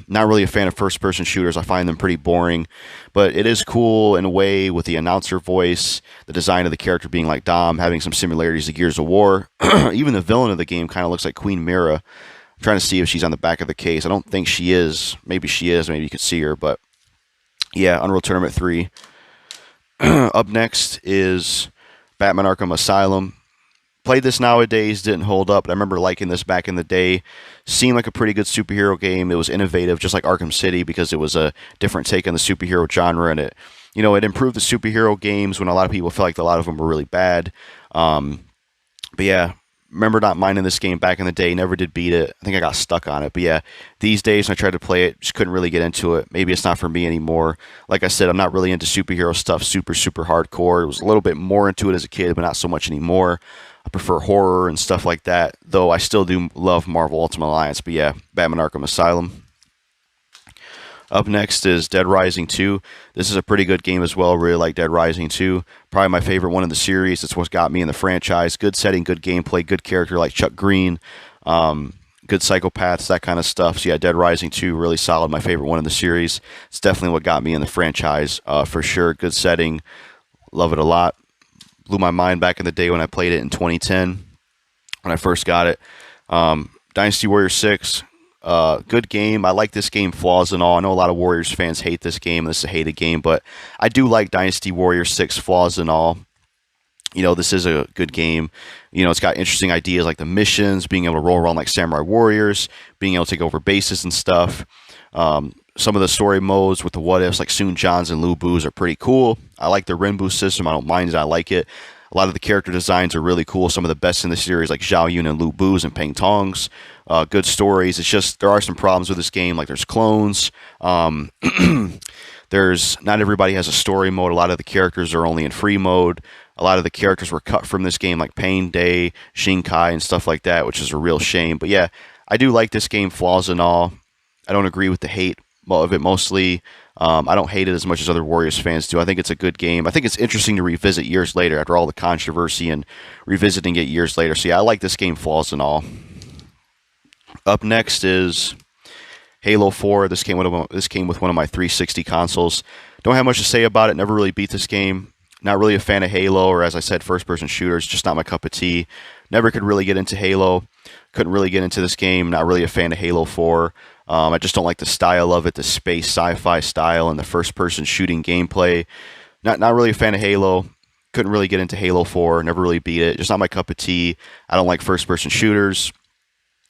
Not really a fan of first-person shooters. I find them pretty boring, but it is cool in a way with the announcer voice, the design of the character being like Dom, having some similarities to Gears of War. Even the villain of the game kind of looks like Queen Mira. I'm trying to see if she's on the back of the case. I don't think she is. Maybe she is. Maybe you can see her, but yeah, Unreal Tournament 3. Up next is Batman Arkham Asylum. Played this nowadays, didn't hold up, but I remember liking this back in the day. Seemed like a pretty good superhero game. It was innovative, just like Arkham City, because it was a different take on the superhero genre, and it improved the superhero games when a lot of people felt like a lot of them were really bad. But yeah, remember not minding this game back in the day. Never did beat it. I think I got stuck on it. But yeah, these days when I tried to play it, just couldn't really get into it. Maybe it's not for me anymore. Like I said, I'm not really into superhero stuff, super hardcore. It was a little bit more into it as a kid, but not so much anymore. I prefer horror and stuff like that, though I still do love Marvel Ultimate Alliance. But yeah, Batman Arkham Asylum. Up next is Dead Rising 2. This is a pretty good game as well. Really like Dead Rising 2. Probably my favorite one in the series. It's what got me in the franchise. Good setting, good gameplay, good character like Chuck Green, good psychopaths, that kind of stuff. So yeah, Dead Rising 2, really solid. My favorite one in the series. It's definitely what got me in the franchise for sure. Good setting. Love it a lot. Blew my mind back in the day when I played it in 2010 when I first got it. Dynasty Warriors 6. Good game. I like this game, flaws and all. I know a lot of Warriors fans hate this game. This is a hated game, but I do like Dynasty Warriors 6, flaws and all. This is a good game. It's got interesting ideas like the missions, being able to roll around like samurai warriors, being able to take over bases and stuff. Some of the story modes with the what-ifs like Soon Johns and Lu Bu's are pretty cool. I like the Renbu system. I don't mind it. I like it. A lot of the character designs are really cool. Some of the best in the series like Zhao Yun and Lu Bu's and Peng Tong's. Good stories. It's just there are some problems with this game. Like there's clones. There's not everybody has a story mode. A lot of the characters are only in free mode. A lot of the characters were cut from this game like Pain Day, Shinkai, and stuff like that, which is a real shame. But yeah, I do like this game, flaws and all. I don't agree with the hate of it mostly. I don't hate it as much as other Warriors fans do. I think it's a good game. I think it's interesting to revisit years later after all the controversy and revisiting it years later. So yeah, I like this game, flaws and all. Up next is Halo 4. This came with one of my 360 consoles. Don't have much to say about it. Never really beat this game. Not really a fan of Halo, or as I said, first-person shooters. Just not my cup of tea. Never could really get into Halo. Couldn't really get into this game. Not really a fan of Halo 4. I just don't like the style of it, the space sci-fi style, and the first-person shooting gameplay. Not really a fan of Halo. Couldn't really get into Halo 4. Never really beat it. Just not my cup of tea. I don't like first-person shooters.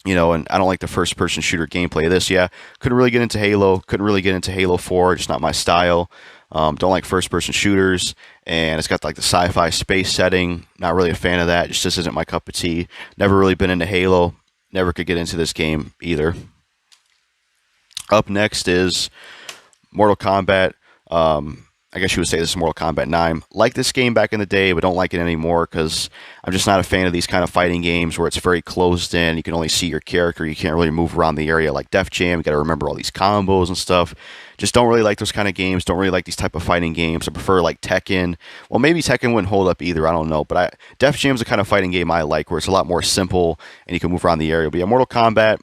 And I don't like the first-person shooter gameplay of this. Yeah, couldn't really get into Halo. Couldn't really get into Halo 4. Just not my style. Don't like first-person shooters. And it's got like the sci-fi space setting. Not really a fan of that. Just this isn't my cup of tea. Never really been into Halo. Never could get into this game either. Up next is Mortal Kombat. I guess you would say this is Mortal Kombat 9. Liked this game back in the day, but don't like it anymore because I'm just not a fan of these kind of fighting games where it's very closed in. You can only see your character. You can't really move around the area like Def Jam. You got to remember all these combos and stuff. Just don't really like those kind of games. Don't really like these type of fighting games. I prefer like Tekken. Well, maybe Tekken wouldn't hold up either. I don't know. But Def Jam's the kind of fighting game I like where it's a lot more simple and you can move around the area. But yeah, Mortal Kombat,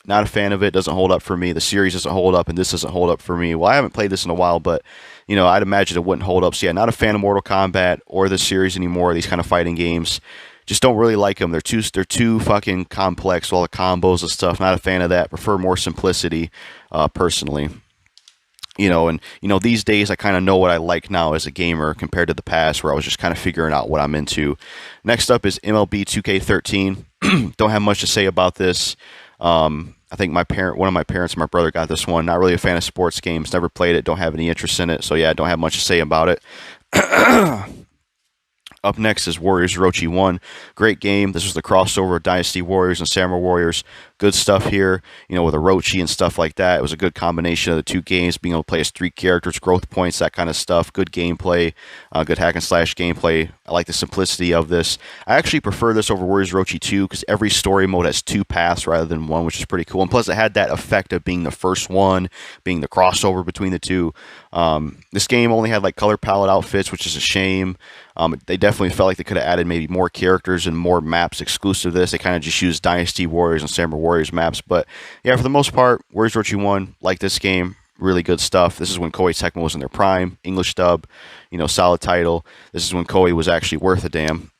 not a fan of it. Doesn't hold up for me. The series doesn't hold up, and this doesn't hold up for me. Well, I haven't played this in a while, but you know, I'd imagine it wouldn't hold up. So yeah, not a fan of Mortal Kombat or this series anymore. These kind of fighting games, just don't really like them. They're too fucking complex. All the combos and stuff. Not a fan of that. Prefer more simplicity, personally. You know, and you know, these days I kind of know what I like now as a gamer compared to the past, where I was just kind of figuring out what I'm into. Next up is MLB 2K13. Don't have much to say about this. I think one of my parents and my brother got this one. Not really a fan of sports games. Never played it. Don't have any interest in it. So yeah, don't have much to say about it. Up next is Warriors Orochi 1. Great game. This was the crossover of Dynasty Warriors and Samurai Warriors. Good stuff here, you know, with Orochi and stuff like that. It was a good combination of the two games, being able to play as 3 characters, growth points, that kind of stuff. Good gameplay, good hack and slash gameplay. I like the simplicity of this. I actually prefer this over Warriors Orochi 2 because every story mode has 2 paths rather than 1, which is pretty cool. And plus, it had that effect of being the first one, being the crossover between the two. This game only had like color palette outfits, which is a shame. They definitely felt like they could have added maybe more characters and more maps exclusive to this. They kind of just used Dynasty Warriors and Samurai Warriors maps. But yeah, for the most part, Warriors Orochi 1, like this game. Really good stuff. This is when Koei Tecmo was in their prime. English dub, you know, solid title. This is when Koei was actually worth a damn.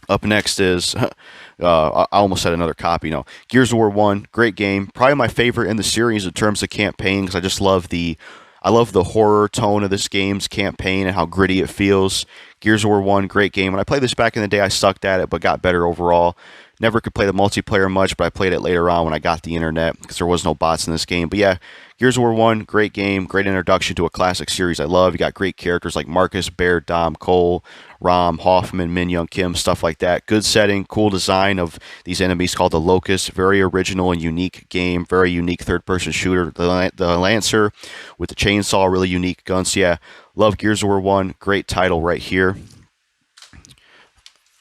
Up next is, I almost said another copy. No, Gears of War 1, great game. Probably my favorite in the series in terms of campaign because I just love the horror tone of this game's campaign and how gritty it feels. Gears of War 1, great game. When I played this back in the day, I sucked at it, but got better overall. Never could play the multiplayer much, but I played it later on when I got the internet because there was no bots in this game. But yeah, Gears of War 1, great game, great introduction to a classic series I love. You got great characters like Marcus, Baird, Dom, Cole, Rom, Hoffman, Min Young Kim, stuff like that. Good setting, cool design of these enemies called the Locust. Very original and unique game. Very unique third-person shooter. The Lancer with the chainsaw, really unique guns. Yeah, love Gears of War 1. Great title right here.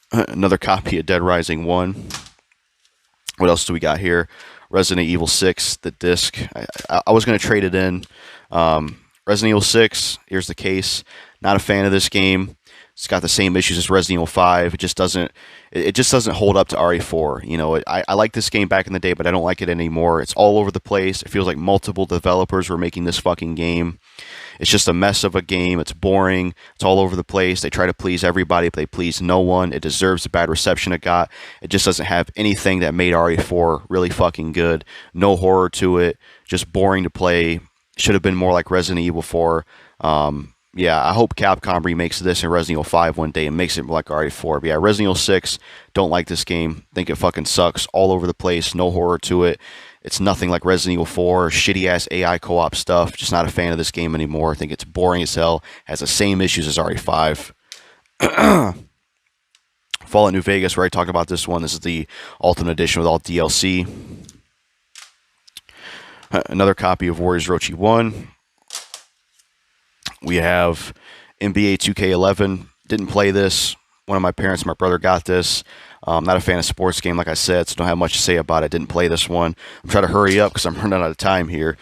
Another copy of Dead Rising 1. What else do we got here? Resident Evil 6, the disc. I was going to trade it in. Resident Evil 6, here's the case. Not a fan of this game. It's got the same issues as Resident Evil 5. It just doesn't hold up to RE4. You know, I liked this game back in the day, but I don't like it anymore. It's all over the place. It feels like multiple developers were making this fucking game. It's just a mess of a game. It's boring. It's all over the place. They try to please everybody, but they please no one. It deserves the bad reception it got. It just doesn't have anything that made RE4 really fucking good. No horror to it. Just boring to play. Should have been more like Resident Evil 4. Yeah, I hope Capcom remakes this in Resident Evil 5 one day and makes it more like RE4. But yeah, Resident Evil 6, don't like this game. Think it fucking sucks. All over the place. No horror to it. It's nothing like Resident Evil 4, shitty-ass AI co-op stuff. Just not a fan of this game anymore. I think it's boring as hell. Has the same issues as RE5. Fallout New Vegas, where I talked about this one. This is the Ultimate Edition with all DLC. Another copy of Warriors Orochi 1. We have NBA 2K11. Didn't play this. One of my parents and my brother got this. Not a fan of sports game, like I said, so don't have much to say about it. Didn't play this one. I'm trying to hurry up because I'm running out of time here.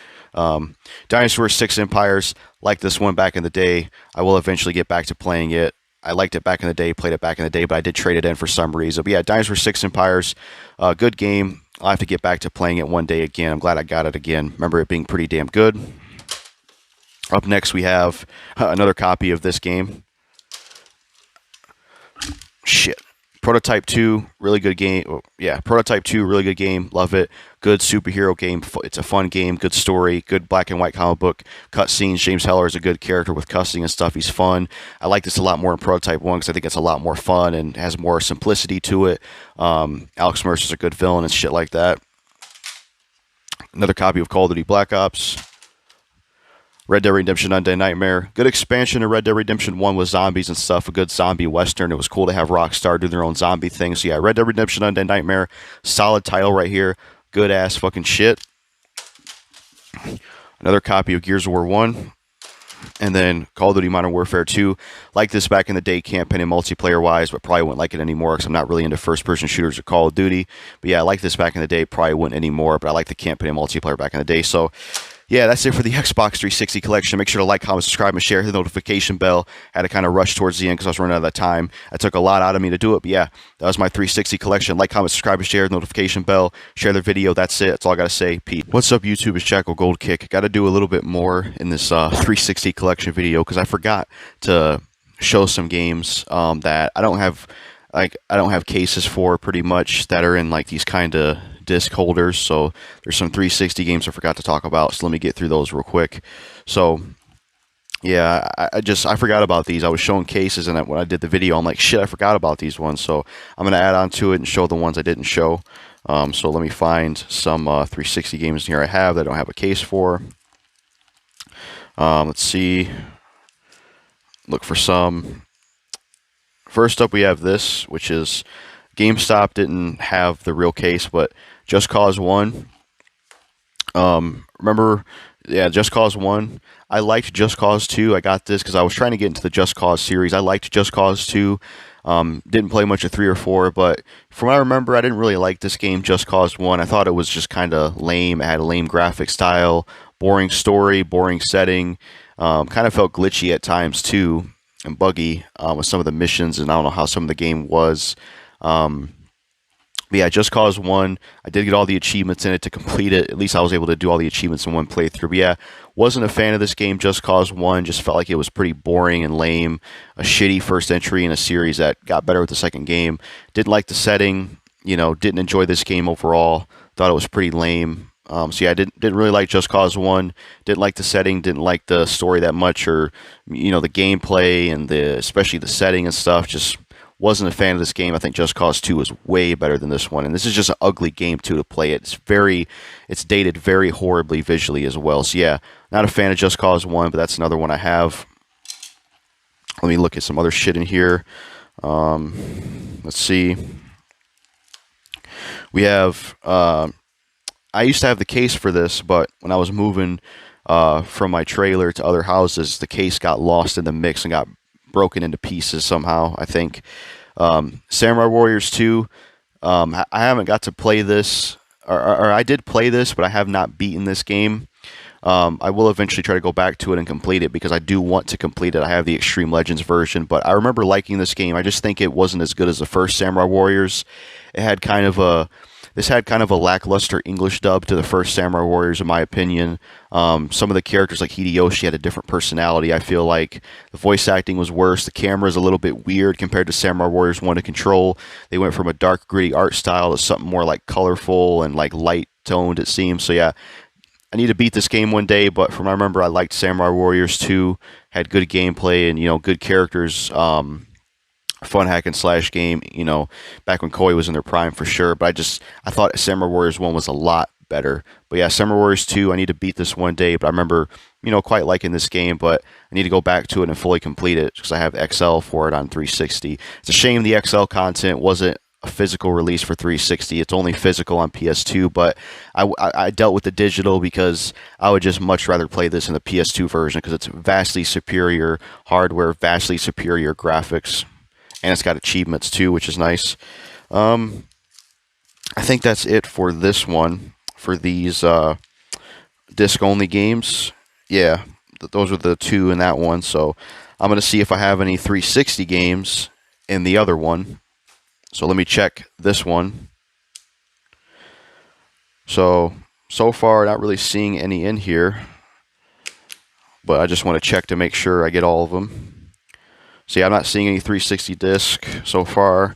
Dinosaur 6 Empires. Liked this one back in the day. I will eventually get back to playing it. I liked it back in the day, played it back in the day, but I did trade it in for some reason. But yeah, Dinosaur 6 Empires. Good game. I'll have to get back to playing it one day again. I'm glad I got it again. Remember it being pretty damn good. Up next, we have another copy of this game. Shit. Prototype 2, really good game. Oh, yeah, Prototype 2, really good game. Love it. Good superhero game. It's a fun game. Good story. Good black and white comic book. Cutscenes. James Heller is a good character with cussing and stuff. He's fun. I like this a lot more in Prototype 1 because I think it's a lot more fun and has more simplicity to it. Alex Mercer's a good villain and shit like that. Another copy of Call of Duty Black Ops. Red Dead Redemption Undead Nightmare. Good expansion of Red Dead Redemption 1 with zombies and stuff. A good zombie western. It was cool to have Rockstar do their own zombie thing. So yeah, Red Dead Redemption Undead Nightmare. Solid title right here. Good ass fucking shit. Another copy of Gears of War 1. And then Call of Duty Modern Warfare 2, like this back in the day, campaign and multiplayer wise, but probably wouldn't like it anymore because I'm not really into first person shooters or Call of Duty. But yeah, I like this back in the day, probably wouldn't anymore, but I like the campaign and multiplayer back in the day. So yeah, that's it for the Xbox 360 collection. Make sure to like, comment, subscribe, and share. Hit the notification bell. Had to kind of rush towards the end because I was running out of that time. It took a lot out of me to do it, but yeah, that was my 360 collection. Like, comment, subscribe, and share. The notification bell. Share the video. That's it. That's all I got to say. Peace. What's up, YouTube? It's JackalGoldKick. Got to do a little bit more in this 360 collection video because I forgot to show some games that I don't have. Like, I don't have cases for pretty much that are in like these kind of disc holders. So there's some 360 games I forgot to talk about. So let me get through those real quick. So yeah, I forgot about these. I was showing cases, and when I did the video, I'm like, shit, I forgot about these ones. So I'm gonna add on to it and show the ones I didn't show. So let me find some 360 games in here I have that I don't have a case for. Let's see. Look for some. First up, we have this, which is GameStop didn't have the real case, but Just Cause 1. Remember, yeah, Just Cause 1. I liked Just Cause 2. I got this because I was trying to get into the Just Cause series. I liked Just Cause 2. Didn't play much of 3 or 4, but from what I remember, I didn't really like this game, Just Cause 1. I thought it was just kind of lame. It had a lame graphic style, boring story, boring setting. Kind of felt glitchy at times, too, and buggy with some of the missions, and I don't know how some of the game was. But yeah, Just Cause 1, I did get all the achievements in it to complete it. At least I was able to do all the achievements in one playthrough. But yeah, wasn't a fan of this game, Just Cause 1. Just felt like it was pretty boring and lame. A shitty first entry in a series that got better with the second game. Didn't like the setting, you know, didn't enjoy this game overall. Thought it was pretty lame. So yeah, I didn't really like Just Cause 1. Didn't like the setting, didn't like the story that much, or, you know, the gameplay and especially the setting and stuff. Just wasn't a fan of this game. I think Just Cause 2 is way better than this one, and this is just an ugly game too to play it. It's dated very horribly visually as well. So yeah, not a fan of Just Cause 1, but that's another one I have. Let me look at some other shit in here. Let's see. We have. I used to have the case for this, but when I was moving from my trailer to other houses, the case got lost in the mix and got broken into pieces somehow, I think. Samurai Warriors 2, I haven't got to play this, or I did play this, but I have not beaten this game. I will eventually try to go back to it and complete it because I do want to complete it. I have the Extreme Legends version, but I remember liking this game. I just think it wasn't as good as the first Samurai Warriors. It had kind of a... This had kind of a lackluster English dub to the first Samurai Warriors, in my opinion. Some of the characters, like Hideyoshi, had a different personality. I feel like the voice acting was worse. The camera is a little bit weird compared to Samurai Warriors 1 to Control. They went from a dark, gritty art style to something more like colorful and like light-toned, it seems. So yeah, I need to beat this game one day, but from what I remember, I liked Samurai Warriors 2. Had good gameplay and, you know, good characters. Fun hack and slash game, you know, back when Koei was in their prime for sure. But I thought Samurai Warriors 1 was a lot better. But yeah, Samurai Warriors 2, I need to beat this one day. But I remember, you know, quite liking this game. But I need to go back to it and fully complete it because I have XL for it on 360. It's a shame the XL content wasn't a physical release for 360. It's only physical on PS2. But I dealt with the digital because I would just much rather play this in the PS2 version because it's vastly superior hardware, vastly superior graphics. And it's got achievements too, which is nice. I think that's it for this one, for these disc-only games. Yeah, those are the two in that one. So I'm going to see if I have any 360 games in the other one. So let me check this one. So far, not really seeing any in here. But I just want to check to make sure I get all of them. See, I'm not seeing any 360 disc so far.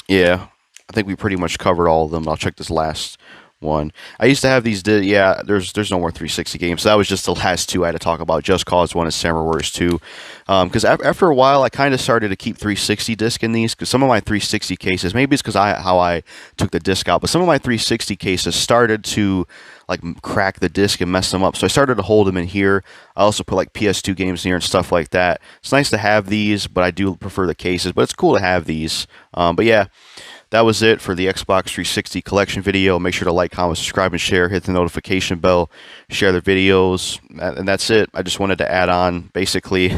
Yeah, I think we pretty much covered all of them. I'll check this last one. I used to have these. Yeah, there's no more 360 games. So that was just the last two I had to talk about. Just Cause 1 and Samurai Warriors 2. Because after a while, I kind of started to keep 360 disc in these. Because some of my 360 cases, maybe it's because how I took the disc out, but some of my 360 cases started to like crack the disc and mess them up. So I started to hold them in here. I also put like PS2 games in here and stuff like that. It's nice to have these, but I do prefer the cases. But it's cool to have these. But yeah, that was it for the Xbox 360 collection video. Make sure to like, comment, subscribe, and share. Hit the notification bell, share the videos, and that's it. I just wanted to add on basically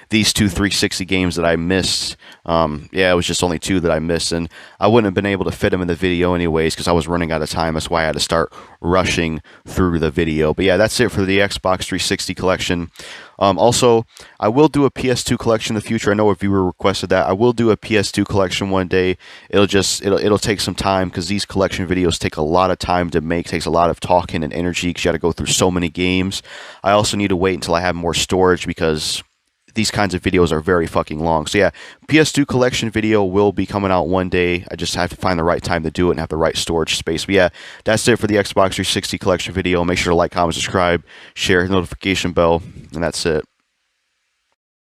these two 360 games that I missed. Yeah, it was just only two that I missed, and I wouldn't have been able to fit them in the video anyways because I was running out of time. That's why I had to start rushing through the video. But yeah, that's it for the Xbox 360 collection. Also, I will do a PS2 collection in the future. I know a viewer requested that. I will do a PS2 collection one day. It'll take some time because these collection videos take a lot of time to make. Takes a lot of talking and energy because you got to go through so many games. I also need to wait until I have more storage because these kinds of videos are very fucking long. So yeah, PS2 collection video will be coming out one day. I just have to find the right time to do it and have the right storage space. But yeah, that's it for the Xbox 360 collection video. Make sure to like, comment, subscribe, share, notification bell, and that's it.